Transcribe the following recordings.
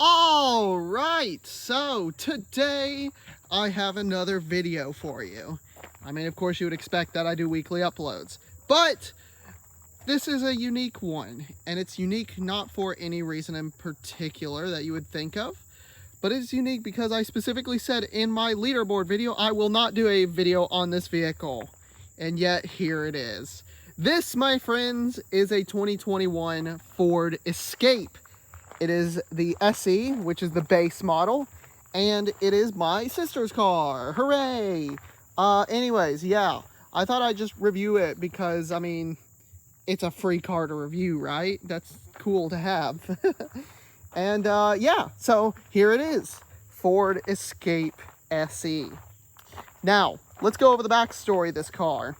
All right, so today I have another video for you. I mean, of course you would expect that I do weekly uploads, but this is a unique one, and it's unique not for any reason in particular that you would think of, but it's unique because I specifically said in my leaderboard video I will not do a video on this vehicle, and yet here it is. This, my friends, is a 2021 Ford Escape. It is the SE, which is the base model, and it is my sister's car. Hooray! Anyways, yeah, I thought I'd just review it because, I mean, it's a free car to review, right? That's cool to have. And, yeah, so here it is. Ford Escape SE. Now, let's go over the backstory of this car.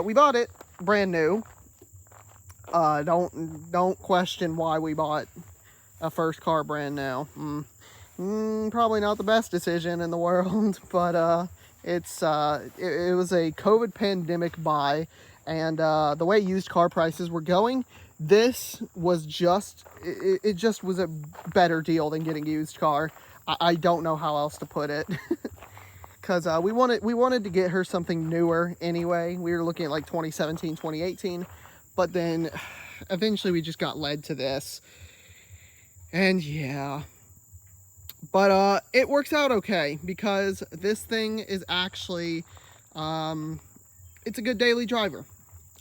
We bought it brand new. Don't question why we bought a first car brand new. Probably not the best decision in the world, but it was a COVID pandemic buy, and the way used car prices were going, this was just it just was a better deal than getting a used car. I don't know how else to put it. Because we wanted to get her something newer anyway. We were looking at like 2017, 2018, but then eventually we just got led to this. And yeah, but it works out okay because this thing is actually, it's a good daily driver.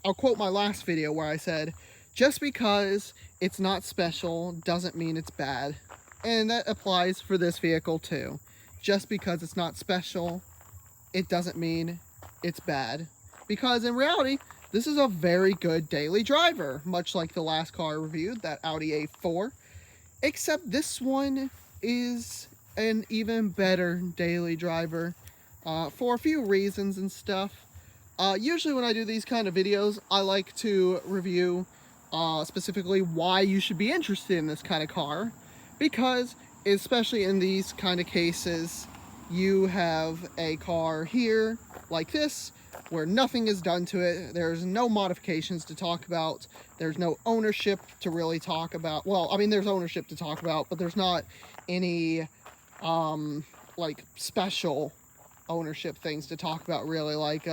I'll quote my last video where I said, just because it's not special doesn't mean it's bad. And that applies for this vehicle too. Just because it's not special, it doesn't mean it's bad. Because in reality, this is a very good daily driver, much like the last car I reviewed, that Audi A4. Except this one is an even better daily driver for a few reasons and stuff. Usually when I do these kind of videos, I like to review specifically why you should be interested in this kind of car. Because, especially in these kind of cases, you have a car here, like this, where nothing is done to it. There's no modifications to talk about. There's no ownership to really talk about. Well, I mean, there's ownership to talk about, but there's not any, like, special ownership things to talk about, really. Like,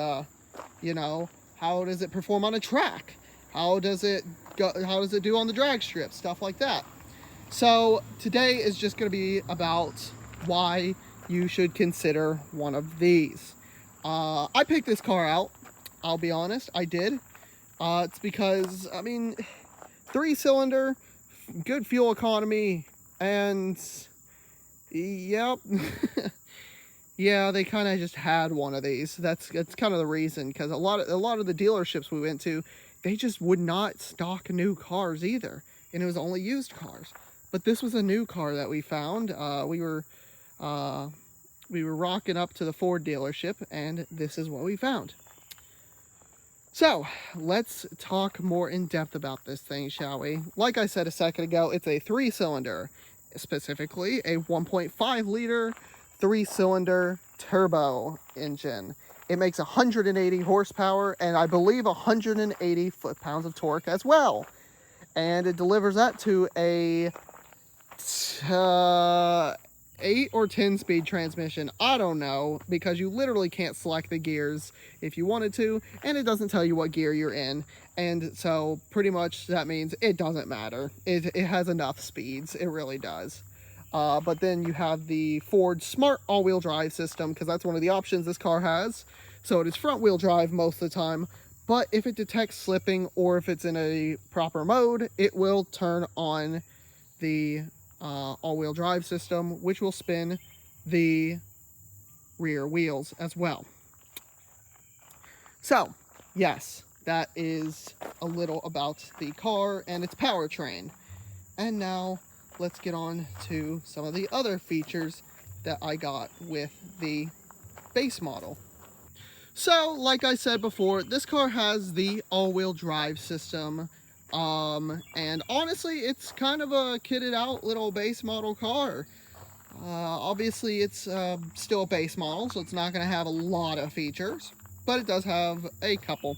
you know, how does it perform on a track? How does it do on the drag strip? Stuff like that. So, today is just going to be about why you should consider one of these. I picked this car out, I'll be honest, I did. It's because, I mean, 3-cylinder, good fuel economy, and, yep, yeah, they kind of just had one of these. That's kind of the reason, because a lot of the dealerships we went to, they just would not stock new cars either, and it was only used cars. But this was a new car that we found. We were rocking up to the Ford dealership, and this is what we found. So, let's talk more in depth about this thing, shall we? Like I said a second ago, it's a 3-cylinder, specifically a 1.5 liter 3-cylinder turbo engine. It makes 180 horsepower and I believe 180 foot-pounds of torque as well. And it delivers that to a 8 or 10 speed transmission. I don't know, because you literally can't select the gears if you wanted to, and it doesn't tell you what gear you're in, and so pretty much that means it doesn't matter. It has enough speeds, it really does. But then you have the Ford Smart all-wheel drive system, because that's one of the options this car has. So it is front-wheel drive most of the time, but if it detects slipping or if it's in a proper mode, it will turn on the all-wheel drive system, which will spin the rear wheels as well. So, yes, that is a little about the car and its powertrain. And now, let's get on to some of the other features that I got with the base model. So, like I said before, this car has the all-wheel drive system. And honestly, it's kind of a kitted out little base model car. Obviously, it's still a base model, so it's not going to have a lot of features, but it does have a couple.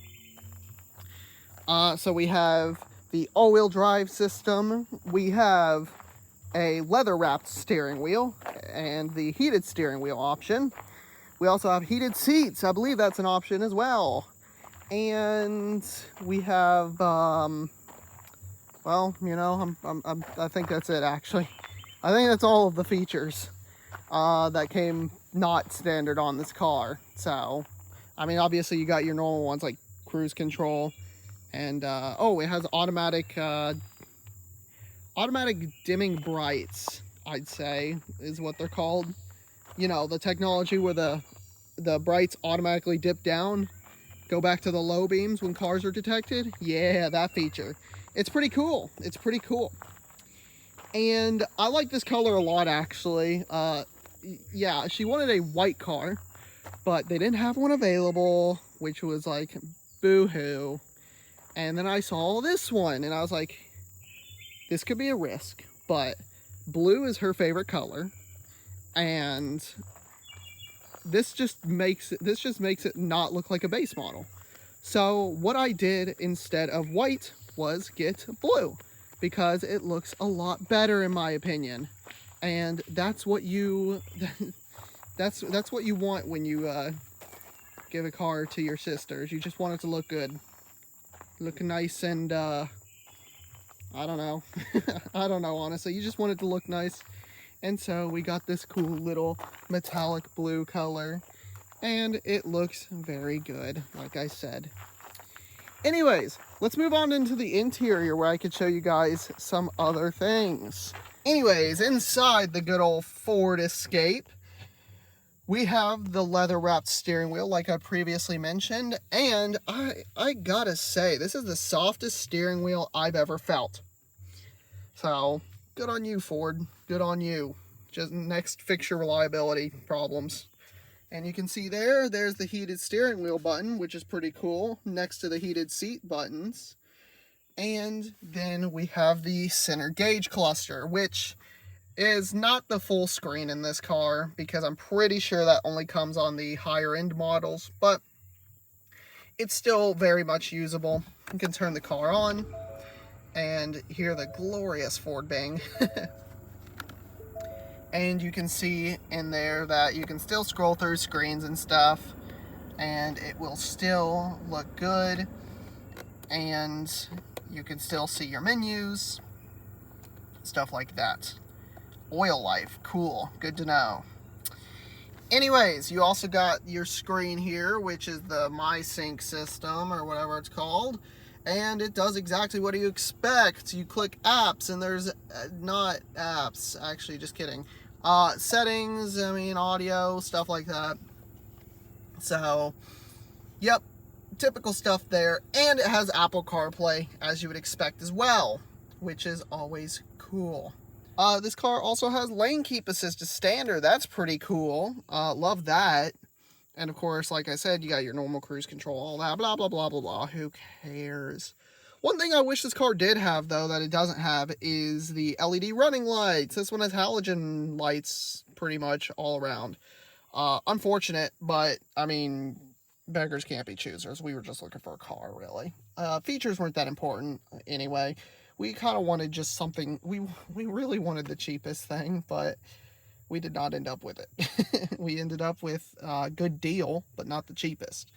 So we have the all-wheel drive system. We have a leather wrapped steering wheel and the heated steering wheel option. We also have heated seats. I believe that's an option as well. And we have, well, you know, I think that's it actually. I think that's all of the features that came not standard on this car. So, I mean, obviously you got your normal ones like cruise control and, oh, it has automatic dimming brights, I'd say, is what they're called. You know, the technology where the brights automatically dip down, go back to the low beams when cars are detected. Yeah, that feature. It's pretty cool. It's pretty cool. And I like this color a lot, actually. Yeah, she wanted a white car, but they didn't have one available, which was like, boo-hoo. And then I saw this one, and I was like, this could be a risk, but blue is her favorite color, and this just makes it not look like a base model. So what I did instead of white was get blue, because it looks a lot better in my opinion. And that's what you that's what you want when you give a car to your sisters. You just want it to look good, look nice, and I don't know. I don't know, honestly. You just want it to look nice. And so we got this cool little metallic blue color, and it looks very good, like I said. Anyways, let's move on into the interior where I could show you guys some other things. Anyways, inside the good old Ford Escape, we have the leather wrapped steering wheel like I previously mentioned, and I gotta say, this is the softest steering wheel I've ever felt. So, good on you, Ford. Good on you. Just next, fix your reliability problems. And you can see there's the heated steering wheel button, which is pretty cool, next to the heated seat buttons. And then we have the center gauge cluster, which is not the full screen in this car, because I'm pretty sure that only comes on the higher end models, but it's still very much usable. You can turn the car on and hear the glorious Ford bang. And you can see in there that you can still scroll through screens and stuff, and it will still look good, and you can still see your menus, stuff like that. Oil life, cool, good to know. Anyways, you also got your screen here, which is the MySync system, or whatever it's called, and it does exactly what you expect. You click apps, and there's not apps, actually, just kidding. Settings, I mean, audio, stuff like that. So, yep, typical stuff there. And it has Apple CarPlay, as you would expect as well, which is always cool. This car also has lane keep assist as standard. That's pretty cool. Love that. And of course, like I said, you got your normal cruise control, all that, blah, blah, blah, blah, blah. Who cares? One thing I wish this car did have, though, that it doesn't have, is the LED running lights. This one has halogen lights pretty much all around. Unfortunate, but, I mean, beggars can't be choosers. We were just looking for a car, really. Features weren't that important anyway. We kind of wanted just something, we really wanted the cheapest thing, but we did not end up with it. We ended up with a good deal, but not the cheapest.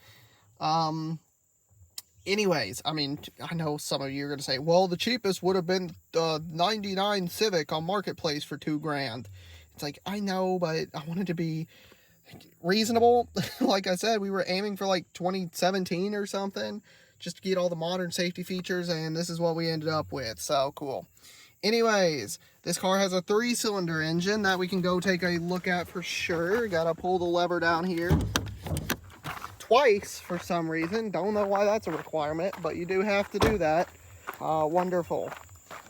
Anyways, I mean, I know some of you are going to say, well, the cheapest would have been the 99 Civic on Marketplace for $2,000. It's like, I know, but I wanted to be reasonable. Like I said, we were aiming for like 2017 or something, just to get all the modern safety features, and this is what we ended up with. So cool. Anyways, this car has a 3-cylinder engine that we can go take a look at for sure. Gotta pull the lever down here twice for some reason. Don't know why that's a requirement, but you do have to do that. Wonderful.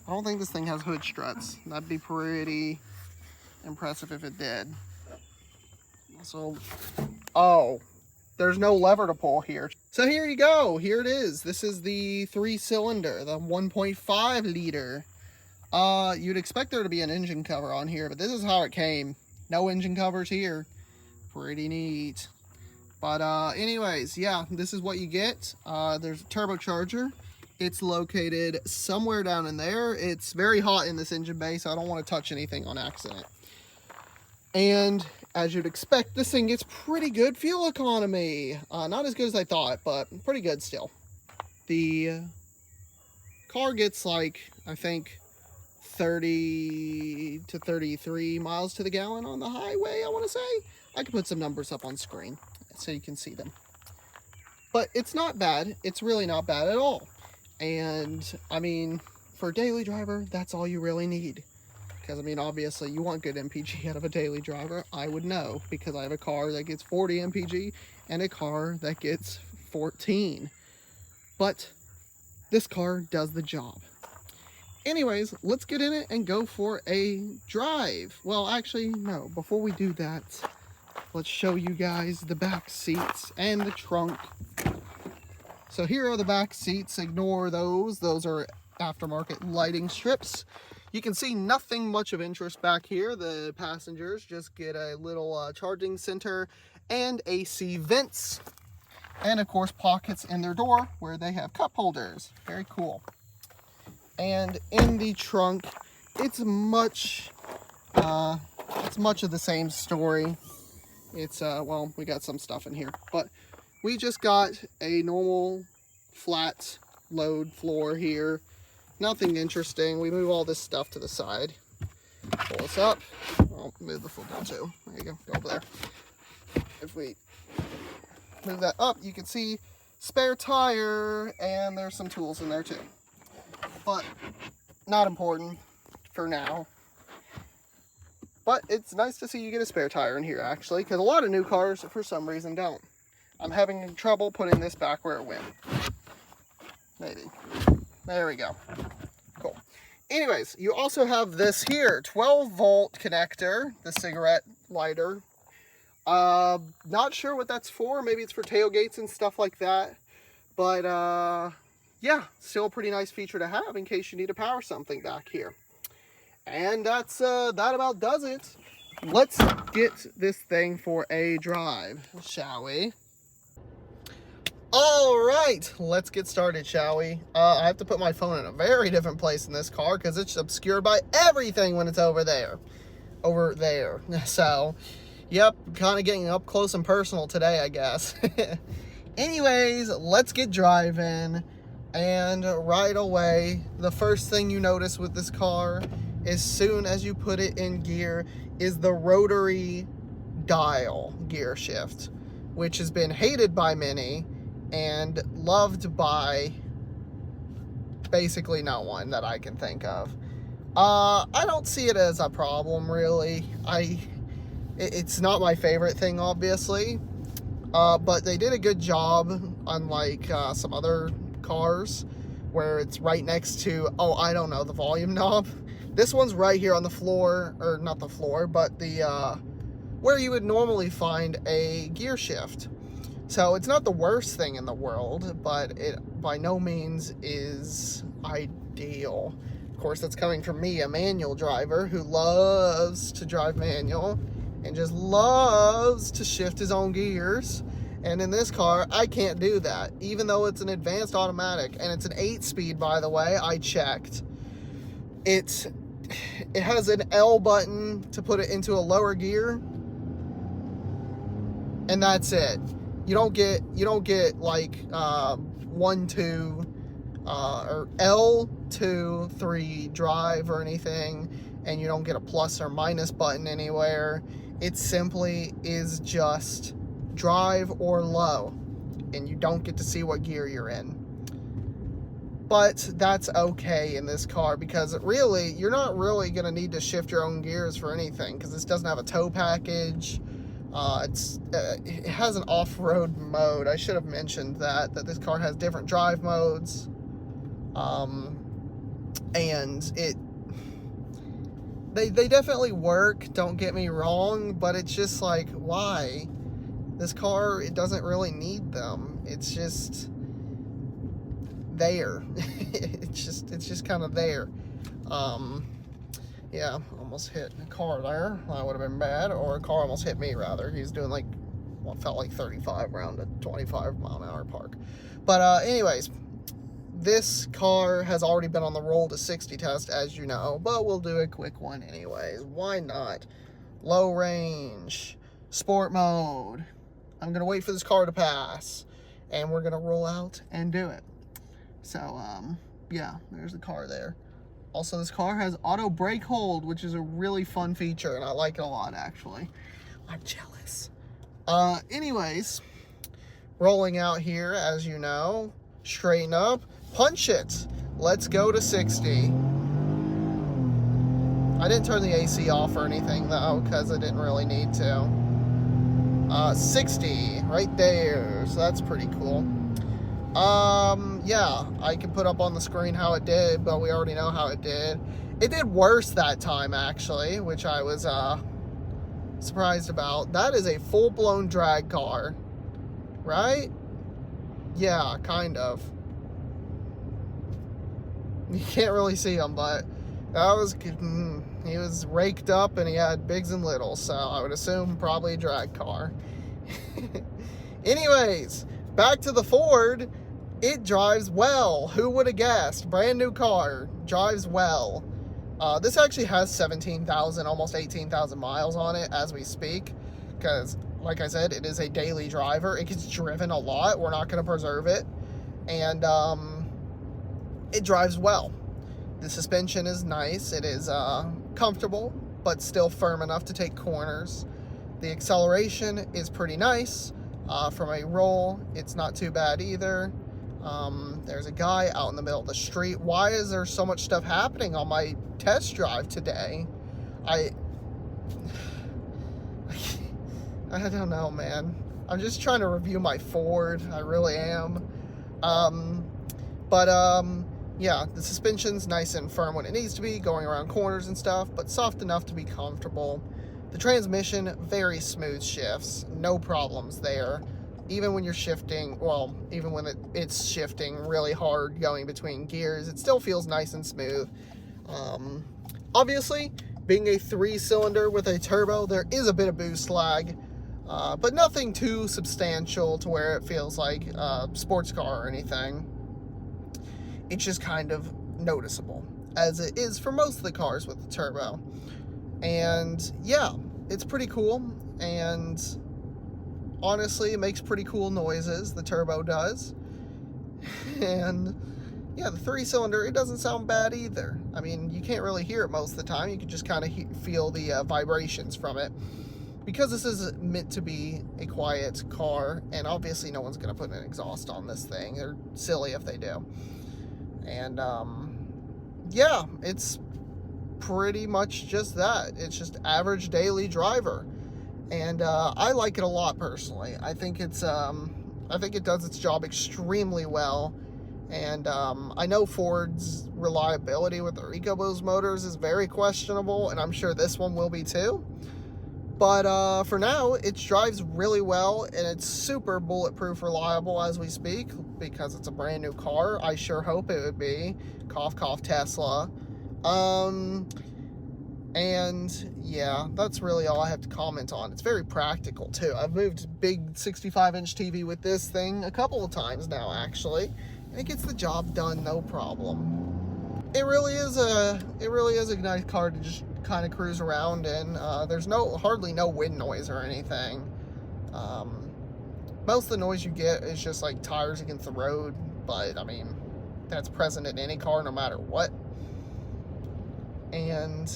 I don't think this thing has hood struts. That'd be pretty impressive if it did. So, oh, there's no lever to pull here. So here you go. Here it is. This is the 3-cylinder, the 1.5 liter. You'd expect there to be an engine cover on here, but this is how it came. No engine covers here. Pretty neat. But anyways, yeah, this is what you get. There's a turbocharger It's located somewhere down in there. It's very hot in this engine bay, so I don't want to touch anything on accident. And as you'd expect, this thing gets pretty good fuel economy. Not as good as I thought, but pretty good still. The car gets like, I think, 30 to 33 miles to the gallon on the highway, I want to say. I can put some numbers up on screen so you can see them. But it's not bad. It's really not bad at all. And, I mean, for a daily driver, that's all you really need. Because, I mean, obviously, you want good MPG out of a daily driver. I would know, because I have a car that gets 40 MPG and a car that gets 14. But this car does the job. Anyways, let's get in it and go for a drive. Well, actually, no. Before we do that, let's show you guys the back seats and the trunk. So here are the back seats. Ignore those. Those are aftermarket lighting strips. You can see nothing much of interest back here. The passengers just get a little charging center and AC vents. And of course, pockets in their door where they have cup holders. Very cool. And in the trunk, it's much of the same story. It's, well, we got some stuff in here, but we just got a normal flat load floor here. Nothing interesting. We move all this stuff to the side. Pull this up. I'll move the football too. There you go. Go over there. If we move that up, you can see spare tire, and there's some tools in there too. But not important for now. But it's nice to see you get a spare tire in here, actually, because a lot of new cars, for some reason, don't. I'm having trouble putting this back where it went. Maybe. There we go. Cool. Anyways, you also have this here, 12-volt connector, the cigarette lighter. Not sure what that's for. Maybe it's for tailgates and stuff like that. But, yeah, still a pretty nice feature to have in case you need to power something back here. And that's, that about does it. Let's get this thing for a drive, shall we? All right, let's get started, shall we? I have to put my phone in a very different place in this car because it's obscured by everything when it's over there. Over there. So, yep, kind of getting up close and personal today, I guess. Anyways, let's get driving. And right away, the first thing you notice with this car, as soon as you put it in gear, is the rotary dial gear shift, which has been hated by many and loved by basically no one that I can think of. I don't see it as a problem, really. It's not my favorite thing, obviously, but they did a good job, unlike some other cars where it's right next to, oh, I don't know, the volume knob. This one's right here on the floor, or not the floor, but the where you would normally find a gear shift. So it's not the worst thing in the world, but it by no means is ideal. Of course, that's coming from me, a manual driver who loves to drive manual and just loves to shift his own gears. And in this car, I can't do that, even though it's an advanced automatic, and it's an 8-speed, by the way. I checked. It has an L button to put it into a lower gear, and that's it. You don't get like 1, 2, or L, 2, 3 drive or anything, and you don't get a plus or minus button anywhere. It simply is just drive or low, and you don't get to see what gear you're in. But that's okay in this car, because really, you're not really going to need to shift your own gears for anything, because this doesn't have a tow package. It has an off-road mode. I should have mentioned that this car has different drive modes. And they definitely work, don't get me wrong, but it's just like, why? This car, it doesn't really need them. It's just there. it's just kind of there. Yeah, almost hit a car there. That would have been bad. Or a car almost hit me, rather. He's doing like what felt like 35 around a 25 mile an hour park. But anyways, this car has already been on the roll to 60 test, as you know, but we'll do a quick one anyways. Why not? Low range, sport mode. I'm going to wait for this car to pass, and we're going to roll out and do it. So, yeah, there's the car there. Also, this car has auto brake hold, which is a really fun feature, and I like it a lot, actually. I'm jealous. Anyways, rolling out here, as you know, straighten up, punch it. Let's go to 60. I didn't turn the AC off or anything, though, because I didn't really need to. 60, right there, so that's pretty cool. Yeah, I can put up on the screen how it did, but we already know how it did. It did worse that time, actually, which I was, surprised about. That is a full-blown drag car, right? Yeah, kind of. You can't really see him, but that was, he was raked up and he had bigs and littles, so I would assume probably a drag car. Anyways, back to the Ford. It drives well. Who would have guessed? Brand new car, drives well. This actually has 17,000, almost 18,000 miles on it as we speak, because, like I said, it is a daily driver. It gets driven a lot. We're not going to preserve it, and it drives well. The suspension is nice. It is comfortable, but still firm enough to take corners. The acceleration is pretty nice. From a roll, it's not too bad either. There's a guy out in the middle of the street. Why is there so much stuff happening on my test drive today? I don't know, man. I'm just trying to review my Ford. I really am. Yeah, the suspension's nice and firm when it needs to be, going around corners and stuff, but soft enough to be comfortable. The transmission, very smooth shifts. No problems there. Even when you're shifting, well, even when it's shifting really hard going between gears, it still feels nice and smooth. Obviously, being a 3-cylinder with a turbo, there is a bit of boost lag, but nothing too substantial to where it feels like a sports car or anything. It's just kind of noticeable, as it is for most of the cars with the turbo. And yeah, it's pretty cool, and honestly, it makes pretty cool noises, the turbo does. And yeah, the 3-cylinder, it doesn't sound bad either. I mean, you can't really hear it most of the time. You can just kind of feel the vibrations from it. Because this is meant to be a quiet car, and obviously no one's going to put an exhaust on this thing. They're silly if they do. And yeah, it's pretty much just that. It's just average daily driver. And I like it a lot personally. I think it does its job extremely well. And I know Ford's reliability with their EcoBoost motors is very questionable, and I'm sure this one will be too. But for now, it drives really well, and it's super bulletproof reliable as we speak, because it's a brand new car. I sure hope it would be. Cough, cough, Tesla. And yeah, that's really all I have to comment on. It's very practical too. I've moved big 65-inch TV with this thing a couple of times now, actually, and it gets the job done no problem. It really is a nice car to just kind of cruise around in. There's hardly no wind noise or anything. Most of the noise you get is just like tires against the road, but I mean, that's present in any car no matter what. And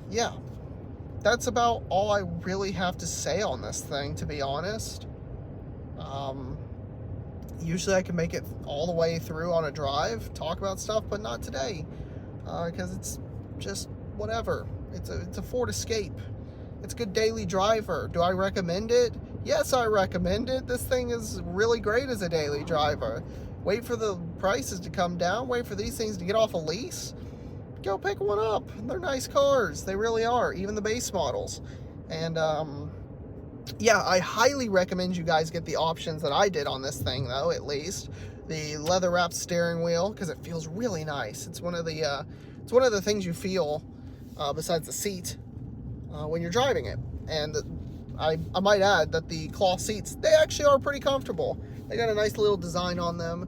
yeah, that's about all I really have to say on this thing, to be honest. Usually I can make it all the way through on a drive, talk about stuff, but not today, because it's just whatever. It's a Ford Escape. It's a good daily driver. Do I recommend it? Yes, I recommend it. This thing is really great as a daily driver. Wait for the prices to come down. Wait for these things to get off a lease. Go pick one up. They're nice cars. They really are, even the base models. And yeah, I highly recommend you guys get the options that I did on this thing, though, at least. The leather wrapped steering wheel, because it feels really nice. It's one of the things you feel besides the seat when you're driving it. And I might add that the cloth seats, they actually are pretty comfortable. They got a nice little design on them,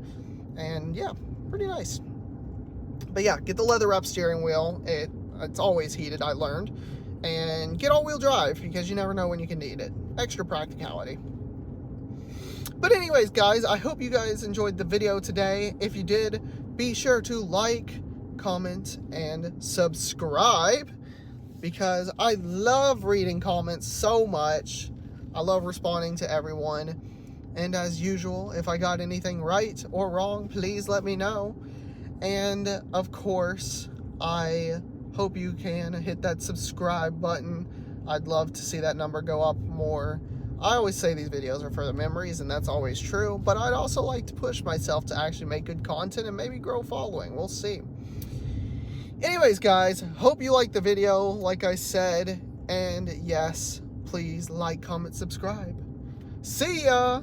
and yeah, pretty nice. But yeah, get the leather wrap steering wheel. It's always heated, I learned. And get all-wheel drive, because you never know when you can need it. Extra practicality. But anyways, guys, I hope you guys enjoyed the video today. If you did, be sure to like, comment, and subscribe, because I love reading comments so much. I love responding to everyone. And as usual, if I got anything right or wrong, please let me know. And of course, I hope you can hit that subscribe button. I'd love to see that number go up more. I always say these videos are for the memories, and that's always true, but I'd also like to push myself to actually make good content and maybe grow following. We'll see. Anyways, guys, hope you liked the video, like I said, and yes, please like, comment, subscribe. See ya!